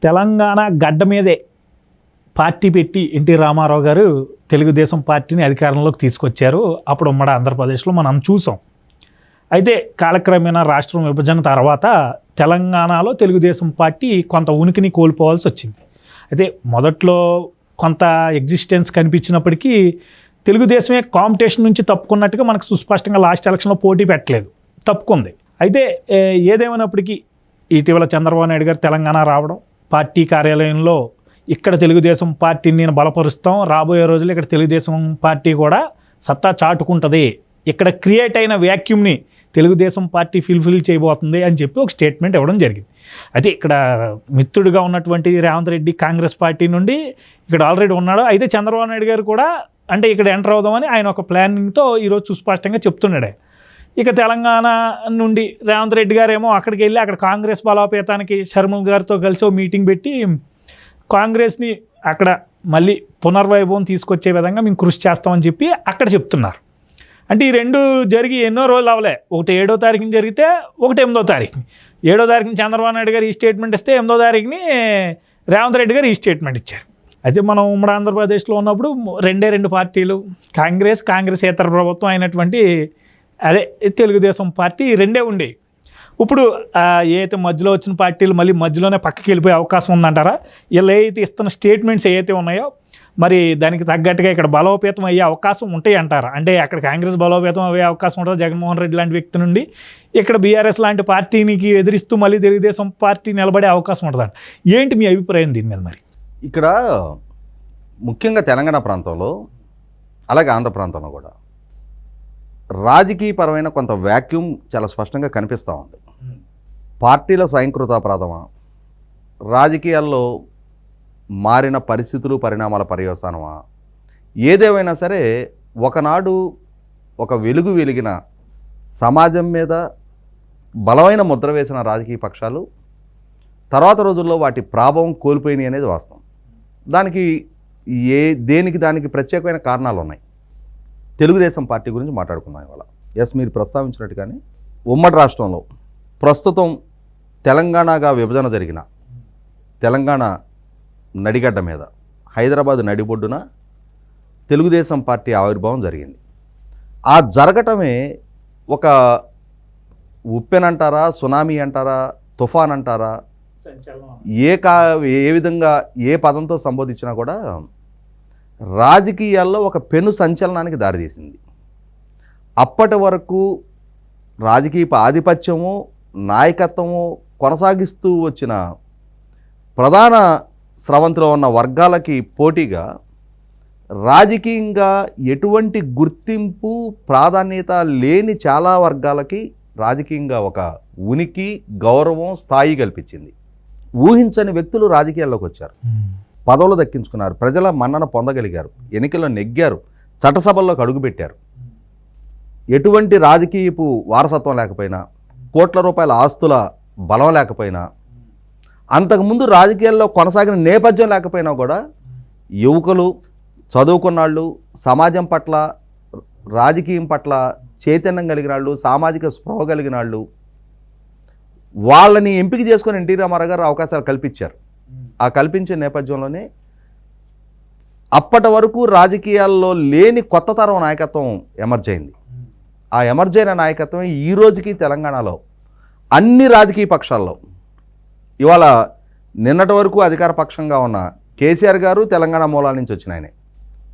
తెలంగాణ గడ్డ మీదే పార్టీ పెట్టి ఎన్టీ రామారావు గారు తెలుగుదేశం పార్టీని అధికారంలోకి తీసుకొచ్చారు. అప్పుడు ఉమ్మడి ఆంధ్రప్రదేశ్లో మనం చూసాం. అయితే కాలక్రమేణా రాష్ట్రం విభజన తర్వాత తెలంగాణలో తెలుగుదేశం పార్టీ కొంత ఉనికిని కోల్పోవాల్సి వచ్చింది. అయితే మొదట్లో కొంత ఎగ్జిస్టెన్స్ కనిపించినప్పటికీ తెలుగుదేశమే కాంపిటీషన్ నుంచి తప్పుకున్నట్టుగా మనకు సుస్పష్టంగా లాస్ట్ ఎలక్షన్లో పోటీ పెట్టలేదు, తప్పుకుంది. అయితే ఏదేమైనప్పటికీ ఇటీవల చంద్రబాబు నాయుడు గారు తెలంగాణ రావడం, పార్టీ కార్యాలయంలో ఇక్కడ తెలుగుదేశం పార్టీని నేను బలపరుస్తాం, రాబోయే రోజుల్లో ఇక్కడ తెలుగుదేశం పార్టీ కూడా సత్తా చాటుకుంటుంది, ఇక్కడ క్రియేట్ అయిన వ్యాక్యూమ్ని తెలుగుదేశం పార్టీ ఫుల్ఫిల్ చేయబోతుంది అని చెప్పి ఒక స్టేట్మెంట్ ఇవ్వడం జరిగింది. అయితే ఇక్కడ మిత్రుడిగా ఉన్నటువంటి రేవంత్ రెడ్డి కాంగ్రెస్ పార్టీ నుండి ఇక్కడ ఆల్రెడీ ఉన్నాడు. అయితే చంద్రబాబు నాయుడు గారు కూడా అంటే ఇక్కడ ఎంటర్ అవుదామని ఆయన ఒక ప్లానింగ్తో ఈరోజు సుస్పష్టంగా చెప్తున్నాడే. ఇక తెలంగాణ నుండి రేవంత్ రెడ్డి గారేమో అక్కడికి వెళ్ళి అక్కడ కాంగ్రెస్ బలోపేతానికి శర్మ గారితో కలిసి ఒక మీటింగ్ పెట్టి కాంగ్రెస్ని అక్కడ మళ్ళీ పునర్వైభవం తీసుకొచ్చే విధంగా మేము కృషి చేస్తామని చెప్పి అక్కడ చెప్తున్నారు. అంటే ఈ రెండు జరిగి ఎన్నో రోజులు అవ్వలే. ఒకటి 7వ తారీఖుని జరిగితే ఒకటి 8వ తారీఖుని. 7వ తారీఖుని చంద్రబాబు నాయుడు గారు ఈ స్టేట్మెంట్ ఇస్తే 8వ తారీఖుని రేవంత్ రెడ్డి గారు ఈ స్టేట్మెంట్ ఇచ్చారు. అయితే మనం ఉమ్మడి ఆంధ్రప్రదేశ్లో ఉన్నప్పుడు రెండు పార్టీలు, కాంగ్రెసేతర ప్రభుత్వం అయినటువంటి అదే తెలుగుదేశం పార్టీ రెండే ఉండేవి. ఇప్పుడు ఏదైతే మధ్యలో వచ్చిన పార్టీలు మళ్ళీ మధ్యలోనే పక్కకి వెళ్ళిపోయే అవకాశం ఉందంటారా? ఇలా ఏదైతే ఇస్తున్న స్టేట్మెంట్స్ ఏవైతే ఉన్నాయో మరి దానికి తగ్గట్టుగా ఇక్కడ బలోపేతం అయ్యే అవకాశం ఉంటాయి అంటారా? అంటే అక్కడ కాంగ్రెస్ బలోపేతం అయ్యే అవకాశం ఉంటుంది జగన్మోహన్ రెడ్డి లాంటి వ్యక్తి నుండి, ఇక్కడ బీఆర్ఎస్ లాంటి పార్టీనికి ఎదిరిస్తూ మళ్ళీ తెలుగుదేశం పార్టీ నిలబడే అవకాశం ఉంటుందంట. ఏంటి మీ అభిప్రాయం దీని మీద? మరి ఇక్కడ ముఖ్యంగా తెలంగాణ ప్రాంతంలో అలాగే ఆంధ్ర ప్రాంతంలో కూడా రాజకీయపరమైన కొంత వ్యాక్యూమ్ చాలా స్పష్టంగా కనిపిస్తూ ఉంది. పార్టీల స్వయంకృతాపరాధమా, రాజకీయాల్లో మారిన పరిస్థితులు పరిణామాల పర్యవసానమా, ఏదేమైనా సరే ఒకనాడు ఒక వెలుగు వెలిగిన సమాజం మీద బలమైన ముద్ర వేసిన రాజకీయ పక్షాలు తర్వాత రోజుల్లో వాటి ప్రభావం కోల్పోయినాయి అనేది వాస్తవం. దానికి దేనికి దానికి ప్రత్యేకమైన కారణాలు ఉన్నాయి. తెలుగుదేశం పార్టీ గురించి మాట్లాడుకున్నాం ఇవాళ. మీరు ప్రస్తావించినట్టుగానే ఉమ్మడి రాష్ట్రంలో ప్రస్తుతం తెలంగాణగా విభజన జరిగిన తెలంగాణ నడిగడ్డ మీద హైదరాబాద్ నడిబొడ్డున తెలుగుదేశం పార్టీ ఆవిర్భావం జరిగింది. ఆ జరగటమే ఒక ఉప్పెనంటారా, సునామీ అంటారా, తుఫాన్ అంటారా, ఏ విధంగా ఏ పదంతో సంబోధించినా కూడా రాజకీయాల్లో ఒక పెను సంచలనానికి దారితీసింది. అప్పటి వరకు రాజకీయ ఆధిపత్యము నాయకత్వము కొనసాగిస్తూ వచ్చిన ప్రధాన స్రవంతిలో ఉన్న వర్గాలకి పోటీగా రాజకీయంగా ఎటువంటి గుర్తింపు ప్రాధాన్యత లేని చాలా వర్గాలకి రాజకీయంగా ఒక ఉనికి, గౌరవం, స్థాయి కల్పించింది. ఊహించని వ్యక్తులు రాజకీయాల్లోకి వచ్చారు, పదవులు దక్కించుకున్నారు, ప్రజల మన్నన పొందగలిగారు, ఎన్నికల్లో నెగ్గారు, చట్టసభల్లోకి అడుగుపెట్టారు. ఎటువంటి రాజకీయపు వారసత్వం లేకపోయినా, కోట్ల రూపాయల ఆస్తుల బలం లేకపోయినా, అంతకుముందు రాజకీయాల్లో కొనసాగిన నేపథ్యం లేకపోయినా కూడా యువకులు, చదువుకున్నాళ్ళు, సమాజం పట్ల రాజకీయం పట్ల చైతన్యం కలిగిన వాళ్ళు, సామాజిక స్పృహ కలిగిన వాళ్ళు, వాళ్ళని ఎంపిక చేసుకొని ఎన్టీ రామారావు గారు అవకాశాలు కల్పించారు. ఆ కల్పించే నేపథ్యంలోనే అప్పటి వరకు రాజకీయాల్లో లేని కొత్త తరం నాయకత్వం ఎమర్జ్ అయింది. ఆ ఎమర్జ్ అయిన నాయకత్వం ఈ రోజుకి తెలంగాణలో అన్ని రాజకీయ పక్షాల్లో, ఇవాళ నిన్నటి వరకు అధికార పక్షంగా ఉన్న కేసీఆర్ గారు తెలంగాణ మూలాల నుంచి వచ్చిన ఆయనే,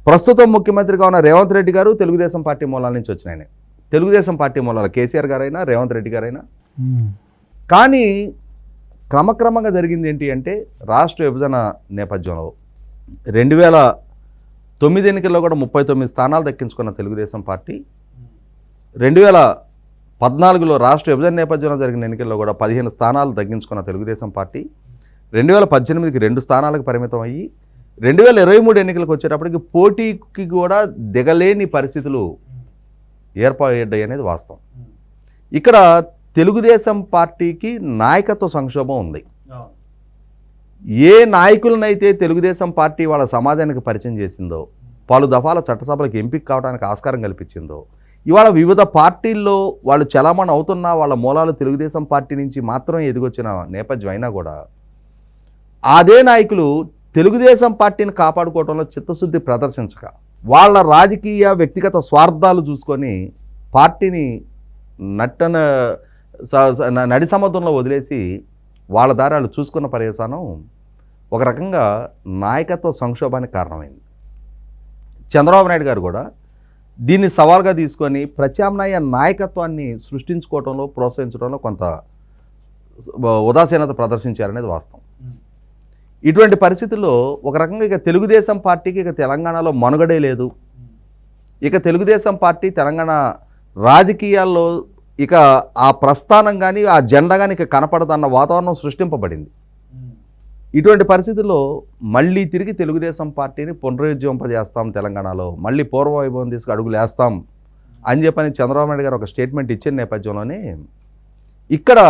ప్రస్తుతం ముఖ్యమంత్రిగా ఉన్న రేవంత్ రెడ్డి గారు తెలుగుదేశం పార్టీ మూలాల నుంచి వచ్చిన ఆయనే. తెలుగుదేశం పార్టీ మూలాల కేసీఆర్ గారైనా రేవంత్ రెడ్డి గారైనా. కానీ క్రమక్రమంగా జరిగింది ఏంటి అంటే, రాష్ట్ర విభజన నేపథ్యంలో 2009 ఎన్నికల్లో కూడా 39 స్థానాలు దక్కించుకున్న తెలుగుదేశం పార్టీ 2014లో రాష్ట్ర విభజన నేపథ్యంలో జరిగిన ఎన్నికల్లో కూడా 15 స్థానాలు తగ్గించుకున్న తెలుగుదేశం పార్టీ 2018కి 2 స్థానాలకు పరిమితం అయ్యి 2023 ఎన్నికలకు వచ్చేటప్పటికి పోటీకి కూడా దిగలేని పరిస్థితులు ఏర్పడ్డాయి అనేది వాస్తవం. ఇక్కడ తెలుగుదేశం పార్టీకి నాయకత్వ సంక్షోభం ఉంది. ఏ నాయకులనైతే తెలుగుదేశం పార్టీ వాళ్ళ సమాజానికి పరిచయం చేసిందో, పలు దఫాల చట్టసభలకు ఎంపిక కావడానికి ఆస్కారం కల్పించిందో, ఇవాళ వివిధ పార్టీల్లో వాళ్ళు చలామణి అవుతున్న వాళ్ళ మూలాలు తెలుగుదేశం పార్టీ నుంచి మాత్రమే ఎదిగొచ్చిన నేపథ్యం అయినా కూడా అదే నాయకులు తెలుగుదేశం పార్టీని కాపాడుకోవడంలో చిత్తశుద్ధి ప్రదర్శించక వాళ్ళ రాజకీయ వ్యక్తిగత స్వార్థాలు చూసుకొని పార్టీని నడి సముద్రంలో వదిలేసి వాళ్ళ దారి వాళ్ళు చూసుకున్న పర్యవసానం ఒక రకంగా నాయకత్వ సంక్షోభానికి కారణమైంది. చంద్రబాబు నాయుడు గారు కూడా దీన్ని సవాల్గా తీసుకొని ప్రత్యామ్నాయ నాయకత్వాన్ని సృష్టించుకోవడంలో ప్రోత్సహించడంలో కొంత ఉదాసీనత ప్రదర్శించారనేది వాస్తవం. ఇటువంటి పరిస్థితుల్లో ఒక రకంగా ఇక తెలుగుదేశం పార్టీకి ఇక తెలంగాణలో మనుగడే లేదు. ఇక తెలుగుదేశం పార్టీ తెలంగాణ రాజకీయాల్లో ఇక ఆ ప్రస్థానం కానీ ఆ జెండా కానీ ఇక కనపడదన్న వాతావరణం సృష్టింపబడింది. ఇటువంటి పరిస్థితుల్లో మళ్ళీ తిరిగి తెలుగుదేశం పార్టీని పునరుజ్జీవింపజేస్తాం, తెలంగాణలో మళ్ళీ పూర్వవైభవం తీసుకు అడుగులు వేస్తాం అని చెప్పని చంద్రబాబు నాయుడు గారు ఒక స్టేట్మెంట్ ఇచ్చిన నేపథ్యంలోనే ఇక్కడ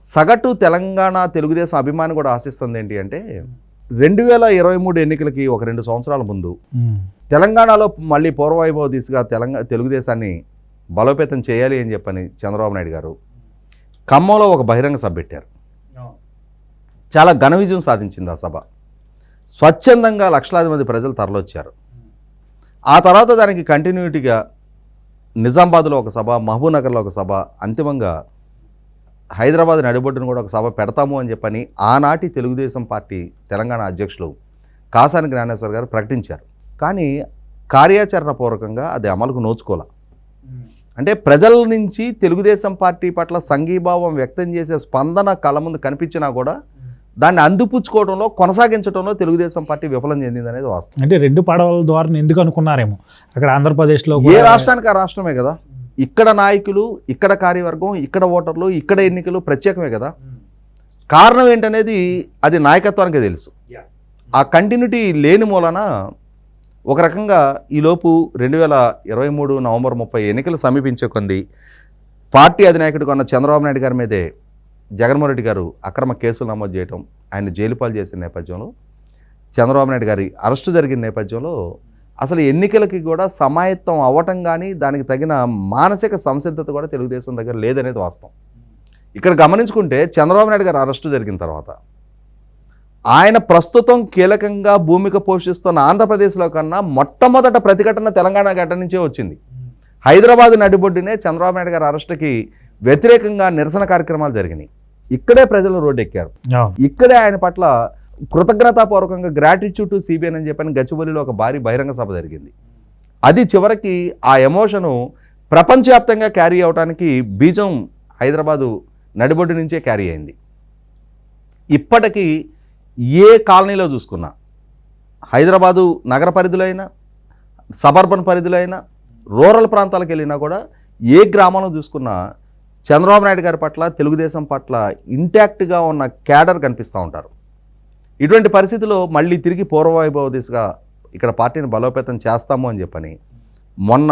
సగటు తెలంగాణ తెలుగుదేశం అభిమాని కూడా ఆశిస్తుంది ఏంటి అంటే 2023 ఎన్నికలకి ఒక 2 సంవత్సరాల ముందు తెలంగాణలో మళ్ళీ పూర్వవైభవ దిశగా తెలుగుదేశాన్ని బలోపేతం చేయాలి అని చెప్పని చంద్రబాబు నాయుడు గారు ఖమ్మంలో ఒక బహిరంగ సభ పెట్టారు. చాలా ఘన విజయం సాధించింది ఆ సభ. స్వచ్ఛందంగా లక్షలాది మంది ప్రజలు తరలొచ్చారు. ఆ తర్వాత దానికి కంటిన్యూటీగా నిజామాబాద్లో ఒక సభ, మహబూబ్నగర్లో ఒక సభ, అంతిమంగా హైదరాబాద్ నడిబొడ్డును కూడా ఒక సభ పెడతాము అని చెప్పని ఆనాటి తెలుగుదేశం పార్టీ తెలంగాణ అధ్యక్షులు కాసాని జ్ఞానేశ్వర్ గారు ప్రకటించారు. కానీ కార్యాచరణ పూర్వకంగా అది అమలుకు నోచుకోలే. అంటే ప్రజల నుంచి తెలుగుదేశం పార్టీ పట్ల సంఘీభావం వ్యక్తం చేసే స్పందన కళ్ళ ముందు కనిపించినా కూడా దాన్ని అందిపుచ్చుకోవడంలో కొనసాగించడంలో తెలుగుదేశం పార్టీ విఫలం చెందింది అనేది వాస్తవం. అంటే 2 పడవల ద్వారా ఎందుకు అనుకున్నారేమో. అక్కడ ఆంధ్రప్రదేశ్లో ఏ రాష్ట్రానికి ఆ రాష్ట్రమే కదా, ఇక్కడ నాయకులు, ఇక్కడ కార్యవర్గం, ఇక్కడ ఓటర్లు, ఇక్కడ ఎన్నికలు ప్రత్యేకమే కదా. కారణం ఏంటనేది అది నాయకత్వానికి తెలుసు. ఆ కంటిన్యూటీ లేని మూలన ఒక రకంగా ఈలోపు 2023 నవంబర్ 30 ఎన్నికలు సమీపించే కొంది పార్టీ అధినాయకుడిగా ఉన్న చంద్రబాబు నాయుడు గారి మీదే జగన్మోహన్ రెడ్డి గారు అక్రమ కేసులు నమోదు చేయడం, ఆయన జైలు పాలు చేసిన నేపథ్యంలో, చంద్రబాబు నాయుడు గారి అరెస్టు జరిగిన నేపథ్యంలో అసలు ఎన్నికలకి కూడా సమాయత్తం అవ్వటం కానీ దానికి తగిన మానసిక సంసిద్ధత కూడా తెలుగుదేశం దగ్గర లేదనేది వాస్తవం. ఇక్కడ గమనించుకుంటే చంద్రబాబు నాయుడు గారు అరెస్టు జరిగిన తర్వాత ఆయన ప్రస్తుతం కీలకంగా భూమిక పోషిస్తున్న ఆంధ్రప్రదేశ్లో కన్నా మొట్టమొదట ప్రతిఘటన తెలంగాణ గడ్డ నుంచే వచ్చింది. హైదరాబాద్ నడిబొడ్డునే చంద్రబాబు నాయుడు గారి అరెస్టుకి వ్యతిరేకంగా నిరసన కార్యక్రమాలు జరిగినాయి. ఇక్కడే ప్రజలు రోడ్డెక్కారు. ఇక్కడే ఆయన పట్ల కృతజ్ఞతాపూర్వకంగా గ్రాటిట్యూడ్ టు సిబిఎన్ అని చెప్పని గచ్చిబౌలిలో ఒక భారీ బహిరంగ సభ జరిగింది. అది చివరికి ఆ ఎమోషను ప్రపంచవ్యాప్తంగా క్యారీ అవడానికి బీజం హైదరాబాదు నడిబొడ్డు నుంచే క్యారీ అయింది. ఇప్పటికీ ఏ కాలనీలో చూసుకున్నా, హైదరాబాదు నగర పరిధిలో అయినా, సబర్బన్ పరిధిలో అయినా, రూరల్ ప్రాంతాలకు వెళ్ళినా కూడా ఏ గ్రామంలో చూసుకున్నా చంద్రబాబు నాయుడు గారి పట్ల, తెలుగుదేశం పట్ల ఇంటాక్ట్గా ఉన్న క్యాడర్ కనిపిస్తూ ఉంటారు. ఇటువంటి పరిస్థితుల్లో మళ్ళీ తిరిగి పూర్వవైభవ దిశగా ఇక్కడ పార్టీని బలోపేతం చేస్తాము అని చెప్పని మొన్న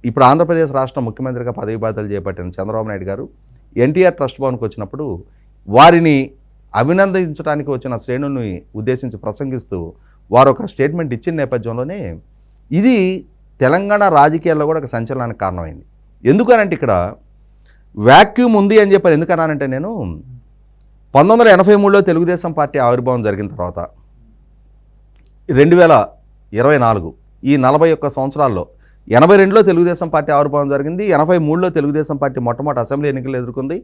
ఇప్పుడు ఆంధ్రప్రదేశ్ రాష్ట్ర ముఖ్యమంత్రిగా పదవి బాధ్యతలు చేపట్టిన చంద్రబాబు నాయుడు గారు ఎన్టీఆర్ ట్రస్ట్ భవన్కి వచ్చినప్పుడు వారిని అభినందించడానికి వచ్చిన శ్రేణుల్ని ఉద్దేశించి ప్రసంగిస్తూ వారు ఒక స్టేట్మెంట్ ఇచ్చిన నేపథ్యంలోనే ఇది తెలంగాణ రాజకీయాల్లో కూడా ఒక సంచలనానికి కారణమైంది. ఎందుకనంటే ఇక్కడ వ్యాక్యూమ్ ఉంది అని చెప్పని ఎందుకన్నానంటే, నేను 1983లో తెలుగుదేశం పార్టీ ఆవిర్భావం జరిగిన తర్వాత 2024 ఈ 41 సంవత్సరాల్లో 82లో తెలుగుదేశం పార్టీ ఆవిర్భావం జరిగింది. 83లో తెలుగుదేశం పార్టీ మొట్టమొదటి అసెంబ్లీ ఎన్నికలు ఎదుర్కొంది.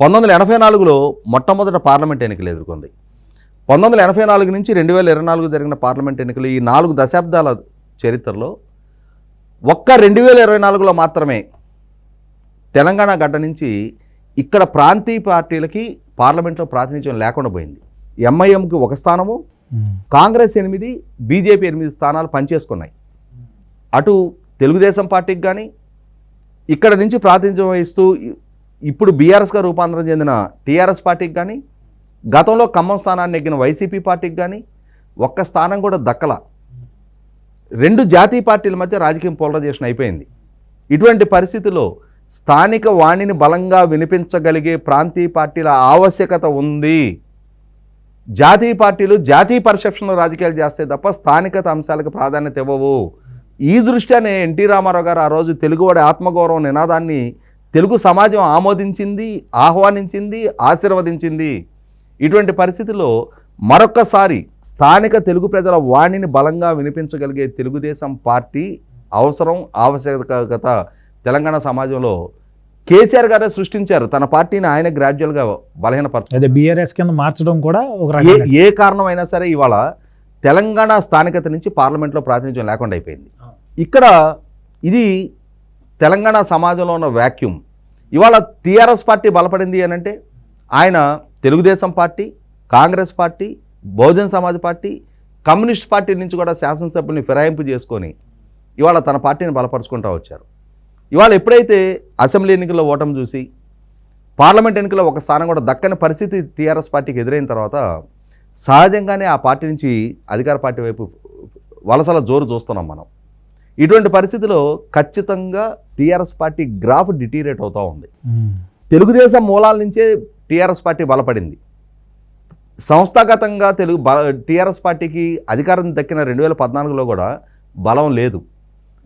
1984లో మొట్టమొదటి పార్లమెంట్ ఎన్నికలు ఎదుర్కొంది. 1984 నుంచి 2024 జరిగిన పార్లమెంట్ ఎన్నికలు, ఈ 4 దశాబ్దాల చరిత్రలో ఒక్క 2024లో మాత్రమే తెలంగాణ గడ్డ నుంచి ఇక్కడ ప్రాంతీయ పార్టీలకి పార్లమెంట్లో ప్రాతినిధ్యం లేకుండా పోయింది. ఎంఐఎంకి 1 స్థానము, కాంగ్రెస్ 8, బీజేపీ 8 స్థానాలు పనిచేసుకున్నాయి. అటు తెలుగుదేశం పార్టీకి కానీ, ఇక్కడ నుంచి ప్రాతినిధ్యం వహిస్తూ ఇప్పుడు బీఆర్ఎస్గా రూపాంతరం చెందిన టీఆర్ఎస్ పార్టీకి కానీ, గతంలో ఖమ్మం స్థానాన్ని నెగ్గిన వైసీపీ పార్టీకి కానీ 1 స్థానం కూడా దక్కల. 2 జాతీయ పార్టీల మధ్య రాజకీయం పోలరైజేషన్ అయిపోయింది. ఇటువంటి పరిస్థితుల్లో స్థానిక వాణిని బలంగా వినిపించగలిగే ప్రాంతీయ పార్టీల ఆవశ్యకత ఉంది. జాతీయ పార్టీలు జాతీయ పర్సెప్షన్లో రాజకీయాలు చేస్తే తప్ప స్థానికత అంశాలకు ప్రాధాన్యత ఇవ్వవు. ఈ దృష్ట్యానే ఎన్టీ రామారావు గారు ఆ రోజు తెలుగువాడి ఆత్మగౌరవం నినాదాన్ని తెలుగు సమాజం ఆమోదించింది, ఆహ్వానించింది, ఆశీర్వదించింది. ఇటువంటి పరిస్థితుల్లో మరొక్కసారి స్థానిక తెలుగు ప్రజల వాణిని బలంగా వినిపించగలిగే తెలుగుదేశం పార్టీ అవసరం, ఆవశ్యకత తెలంగాణ సమాజంలో కేసీఆర్ గారే సృష్టించారు. తన పార్టీని ఆయన గ్రాడ్యువల్గా బలహీనపరచారు. అదే బీఆర్ఎస్ కింద మార్చడం కూడా ఒక ఏ కారణమైనా సరే ఇవాళ తెలంగాణ స్థానికత నుంచి పార్లమెంట్లో ప్రాతినిధ్యం లేకుండా అయిపోయింది. ఇక్కడ ఇది తెలంగాణ సమాజంలో ఉన్న వ్యాక్యూమ్. ఇవాళ టీఆర్ఎస్ పార్టీ బలపడింది అని అంటే ఆయన Telugu Desam party, Congress party, Bahujan Samaj party, communist party నుంచి కూడా శాసనసభ్యుల్ని ఫిరాయింపు చేసుకొని ఇవాళ తన పార్టీని బలపరుచుకుంటూ వచ్చారు. ఇవాళ ఎప్పుడైతే అసెంబ్లీ ఎన్నికల్లో ఓటమి చూసి పార్లమెంట్ ఎన్నికల్లో ఒక స్థానం కూడా దక్కని పరిస్థితి టీఆర్ఎస్ పార్టీకి ఎదురైన తర్వాత సహజంగానే ఆ పార్టీ నుంచి అధికార పార్టీ వైపు వలసల జోరు చూస్తున్నాం మనం. ఇటువంటి పరిస్థితిలో ఖచ్చితంగా టీఆర్ఎస్ పార్టీ గ్రాఫ్ డిటీరేట్ అవుతూ ఉంది. తెలుగుదేశం మూలాల నుంచే టీఆర్ఎస్ పార్టీ బలపడింది. సంస్థాగతంగా టీఆర్ఎస్ పార్టీకి అధికారం దక్కిన 2014లో కూడా బలం లేదు.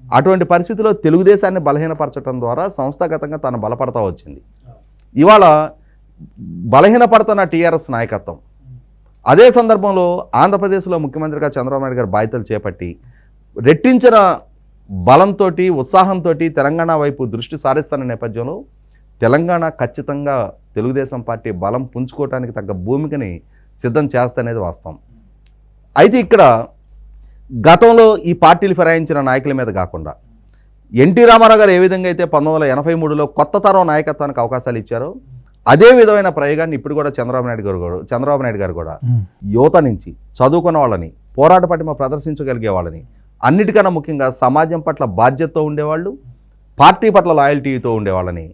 అటువంటి పరిస్థితిలో తెలుగుదేశాన్ని బలహీనపరచడం ద్వారా సంస్థాగతంగా తను బలపడతా వచ్చింది. ఇవాళ బలహీనపడుతున్న టీఆర్ఎస్ నాయకత్వం అదే సందర్భంలో ఆంధ్రప్రదేశ్లో ముఖ్యమంత్రిగా చంద్రబాబు నాయుడు గారు బాధ్యతలు చేపట్టి రెట్టించిన బలంతో, ఉత్సాహంతో తెలంగాణ వైపు దృష్టి సారిస్తున్న నేపథ్యంలో తెలంగాణ ఖచ్చితంగా తెలుగుదేశం పార్టీ బలం పుంజుకోవడానికి తగ్గ భూమికని సిద్ధం చేస్తనేది వాస్తవం. అయితే ఇక్కడ గతంలో ఈ పార్టీలు ఫిరాయించిన నాయకుల మీద కాకుండా ఎన్టీ రామారావు గారు ఏ విధంగా అయితే 1983లో కొత్త తరం నాయకత్వానికి అవకాశాలు ఇచ్చారో అదే విధమైన ప్రయోగాన్ని ఇప్పుడు కూడా చంద్రబాబు నాయుడు గారు కూడా యువత నుంచి చదువుకున్న వాళ్ళని, పోరాట పటిమ ప్రదర్శించగలిగే వాళ్ళని, అన్నిటికన్నా ముఖ్యంగా సమాజం పట్ల బాధ్యతతో ఉండేవాళ్ళు, పార్టీ పట్ల లాయల్టీతో ఉండేవాళ్ళని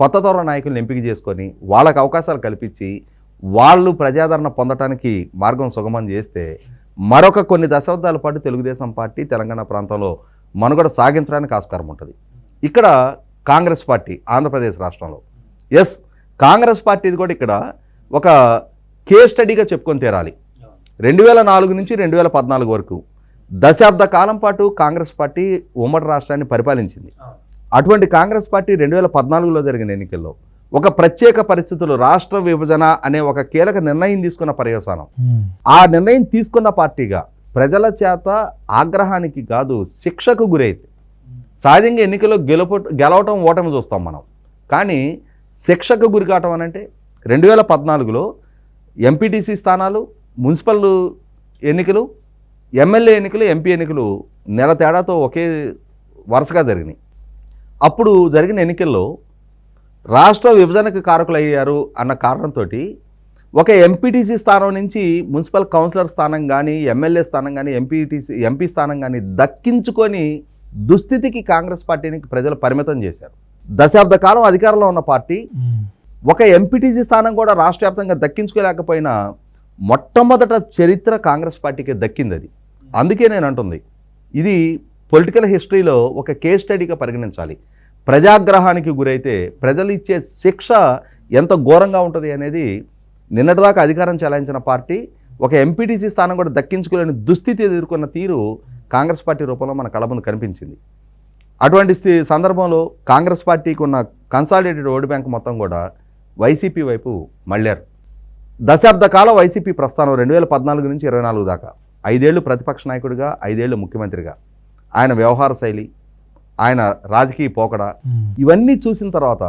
కొత్త తరం నాయకులను ఎంపిక చేసుకొని వాళ్ళకు అవకాశాలు కల్పించి వాళ్ళు ప్రజాదరణ పొందడానికి మార్గం సుగమం చేస్తే మరొక కొన్ని దశాబ్దాల పాటు తెలుగుదేశం పార్టీ తెలంగాణ ప్రాంతంలో మనుగడ సాగించడానికి ఆస్కారం ఉంటుంది. ఇక్కడ కాంగ్రెస్ పార్టీ ఆంధ్రప్రదేశ్ రాష్ట్రంలో కాంగ్రెస్ పార్టీది కూడా ఇక్కడ ఒక కేస్ స్టడీగా చెప్పుకొని తీరాలి. 2004 నుంచి 2014 వరకు దశాబ్ద కాలం పాటు కాంగ్రెస్ పార్టీ ఉమ్మడి రాష్ట్రాన్ని పరిపాలించింది. అటువంటి కాంగ్రెస్ పార్టీ 2014లో జరిగిన ఎన్నికల్లో ఒక ప్రత్యేక పరిస్థితుల్లో రాష్ట్ర విభజన అనే ఒక కీలక నిర్ణయం తీసుకున్న పర్యవసానం, ఆ నిర్ణయం తీసుకున్న పార్టీగా ప్రజల చేత ఆగ్రహానికి కాదు శిక్షకు గురైతే సహజంగా ఎన్నికల్లో గెలవటం ఓటమి చూస్తాం మనం. కానీ శిక్షకు గురి కావటం అని అంటే 2014లో ఎంపీటీసీ స్థానాలు, మున్సిపల్ ఎన్నికలు, ఎమ్మెల్యే ఎన్నికలు, ఎంపీ ఎన్నికలు నెల తేడాతో ఒకే వరుసగా జరిగినాయి. అప్పుడు జరిగిన ఎన్నికల్లో రాష్ట్ర విభజనకు కారకులయ్యారు అన్న కారణంతో ఒక ఎంపీటీసీ స్థానం నుంచి మున్సిపల్ కౌన్సిలర్ స్థానం కానీ, ఎమ్మెల్యే స్థానం కానీ, ఎంపీ స్థానం కానీ దక్కించుకొని దుస్థితికి కాంగ్రెస్ పార్టీని ప్రజలు పరిమితం చేశారు. దశాబ్ద కాలం అధికారంలో ఉన్న పార్టీ ఒక ఎంపీటీసీ స్థానం కూడా రాష్ట్ర వ్యాప్తంగా దక్కించుకోలేకపోయినా మొట్టమొదట చరిత్ర కాంగ్రెస్ పార్టీకి దక్కింది. అది అందుకే నేను అంటుంది ఇది పొలిటికల్ హిస్టరీలో ఒక కేస్ స్టడీగా పరిగణించాలి. ప్రజాగ్రహానికి గురైతే ప్రజలు ఇచ్చే శిక్ష ఎంత ఘోరంగా ఉంటుంది అనేది నిన్నటిదాకా అధికారం చెలాయించిన పార్టీ ఒక ఎంపీటీసీ స్థానం కూడా దక్కించుకోలేని దుస్థితి ఎదుర్కొన్న తీరు కాంగ్రెస్ పార్టీ రూపంలో మన కళ్ళ ముందు కనిపించింది. అటువంటి సందర్భంలో కాంగ్రెస్ పార్టీకి ఉన్న కన్సాలిడేటెడ్ ఓటు బ్యాంక్ మొత్తం కూడా వైసీపీ వైపు మళ్ళారు. దశాబ్ద కాలం వైసీపీ ప్రస్థానం 2014 నుంచి 24 దాకా 5 ఏళ్ళు ప్రతిపక్ష నాయకుడిగా, 5 ఏళ్ళు ముఖ్యమంత్రిగా ఆయన వ్యవహార శైలి, ఆయన రాజకీయ పోకడ ఇవన్నీ చూసిన తర్వాత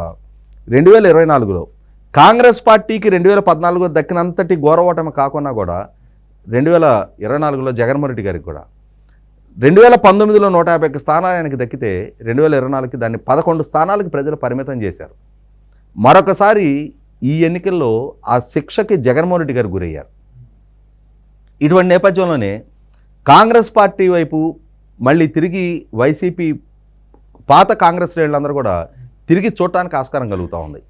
2024లో కాంగ్రెస్ పార్టీకి 2014లో దక్కినంతటి ఘోర ఓటమి కాకుండా కూడా 2024లో జగన్మోహన్ రెడ్డి గారికి కూడా 2019లో 151 స్థానాలు ఆయనకి దక్కితే 2024కి దాన్ని 11 స్థానాలకి ప్రజలు పరిమితం చేశారు. మరొకసారి ఈ ఎన్నికల్లో ఆ శిక్షకి జగన్మోహన్ రెడ్డి గారు గురయ్యారు. ఇటువంటి నేపథ్యంలోనే కాంగ్రెస్ పార్టీ వైపు మళ్ళీ తిరిగి వైసీపీ పాత కాంగ్రెస్ శ్రేణులందరూ కూడా తిరిగి చూడటానికి ఆస్కారం కలుగుతూ ఉంది.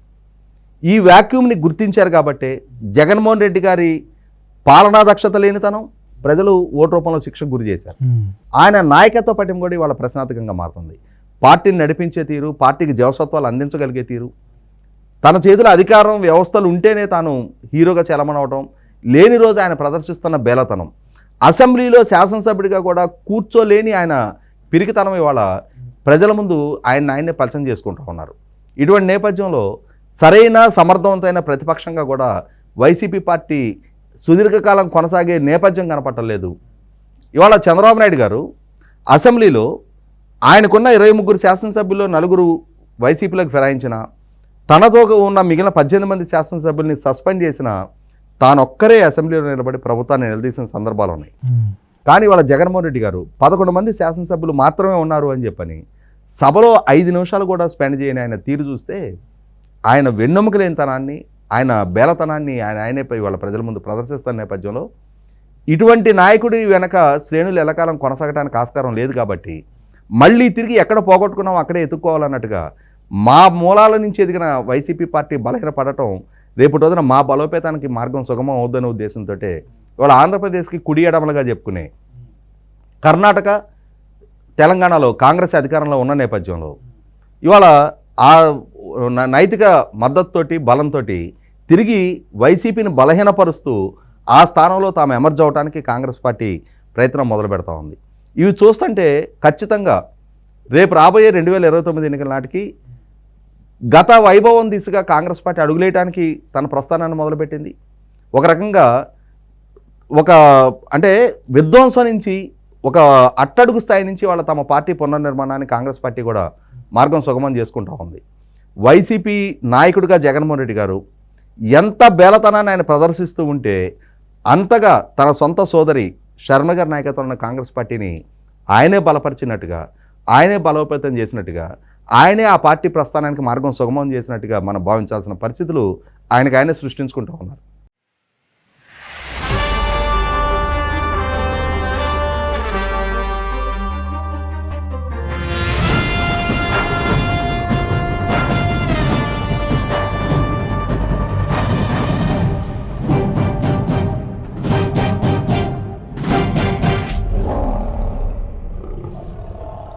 ఈ వ్యాక్యూమ్ని గుర్తించారు కాబట్టే జగన్మోహన్ రెడ్డి గారి పాలనా దక్షత లేనితనం ప్రజలు ఓటు రూపంలో శిక్షకు గురి చేశారు. ఆయన నాయకత్వ పటిమ కూడా ఇవాళ ప్రశ్నార్థకంగా మారుతుంది. పార్టీని నడిపించే తీరు, పార్టీకి జవసత్వాలు అందించగలిగే తీరు, తన చేతిలో అధికారం వ్యవస్థలు ఉంటేనే తాను హీరోగా చలమనవటం, లేని రోజు ఆయన ప్రదర్శిస్తున్న బేలతనం, అసెంబ్లీలో శాసనసభ్యుడిగా కూడా కూర్చోలేని ఆయన పిరికితనం ఇవాళ ప్రజల ముందు ఆయన్నే పరిచయం చేసుకుంటూ ఉన్నారు. ఇటువంటి నేపథ్యంలో సరైన సమర్థవంతమైన ప్రతిపక్షంగా కూడా వైసీపీ పార్టీ సుదీర్ఘకాలం కొనసాగే నేపథ్యం కనపట్టలేదు. ఇవాళ చంద్రబాబు నాయుడు గారు అసెంబ్లీలో ఆయనకున్న 23 శాసనసభ్యుల్లో 4 వైసీపీలోకి ఫిరాయించిన, తనతో ఉన్న మిగిలిన 18 మంది శాసనసభ్యుల్ని సస్పెండ్ చేసిన, తానొక్కరే అసెంబ్లీలో నిలబడి ప్రభుత్వాన్ని నిలదీసిన సందర్భాలు ఉన్నాయి. కానీ వాళ్ళ జగన్మోహన్ రెడ్డి గారు 11 మంది శాసనసభ్యులు మాత్రమే ఉన్నారు అని చెప్పని సభలో 5 నిమిషాలు కూడా స్పెండ్ చేయని ఆయన తీరు చూస్తే ఆయన వెన్నెముక లేనితనాన్ని, ఆయన బేలతనాన్ని ఆయనేపై వాళ్ళ ప్రజల ముందు ప్రదర్శిస్తున్న నేపథ్యంలో ఇటువంటి నాయకుడి వెనక శ్రేణులు ఎల్లకాలం కొనసాగడానికి ఆస్కారం లేదు. కాబట్టి మళ్ళీ తిరిగి ఎక్కడ పోగొట్టుకున్నాం అక్కడే ఎత్తుక్కోవాలన్నట్టుగా మా మూలాల నుంచి ఎదిగిన వైసీపీ పార్టీ బలహీనపడటం రేపు రోజున మా బలోపేతానికి మార్గం సుగమం అవుద్దనే ఉద్దేశంతో ఇవాళ ఆంధ్రప్రదేశ్కి కుడి ఎడమలుగా చెప్పుకునే కర్ణాటక, తెలంగాణలో కాంగ్రెస్ అధికారంలో ఉన్న నేపథ్యంలో ఇవాళ ఆ నైతిక మద్దతుతోటి బలంతో తిరిగి వైసీపీని బలహీనపరుస్తూ ఆ స్థానంలో తాము ఎమర్జ్ అవడానికి కాంగ్రెస్ పార్టీ ప్రయత్నం మొదలు పెడతా ఉంది. ఇవి చూస్తుంటే ఖచ్చితంగా రేపు రాబోయే 2029 ఎన్నికల నాటికి గత వైభవం దిశగా కాంగ్రెస్ పార్టీ అడుగులేయడానికి తన ప్రస్థానాన్ని మొదలుపెట్టింది. ఒక రకంగా అంటే విధ్వంసం నుంచి ఒక అట్టడుగు స్థాయి నుంచి వాళ్ళ తమ పార్టీ పునర్నిర్మాణాన్ని కాంగ్రెస్ పార్టీ కూడా మార్గం సుగమం చేసుకుంటూ ఉంది. వైసీపీ నాయకుడిగా జగన్మోహన్ రెడ్డి గారు ఎంత బేలతనాన్ని ఆయన ప్రదర్శిస్తూ ఉంటే అంతగా తన సొంత సోదరి శర్మ గారి నాయకత్వంలో ఉన్న కాంగ్రెస్ పార్టీని ఆయనే బలపరిచినట్టుగా, ఆయనే బలోపేతం చేసినట్టుగా, ఆయనే ఆ పార్టీ ప్రస్థానానికి మార్గం సుగమం చేసినట్టుగా మనం భావించాల్సిన పరిస్థితులు ఆయనకు ఆయనే సృష్టించుకుంటూ ఉన్నారు.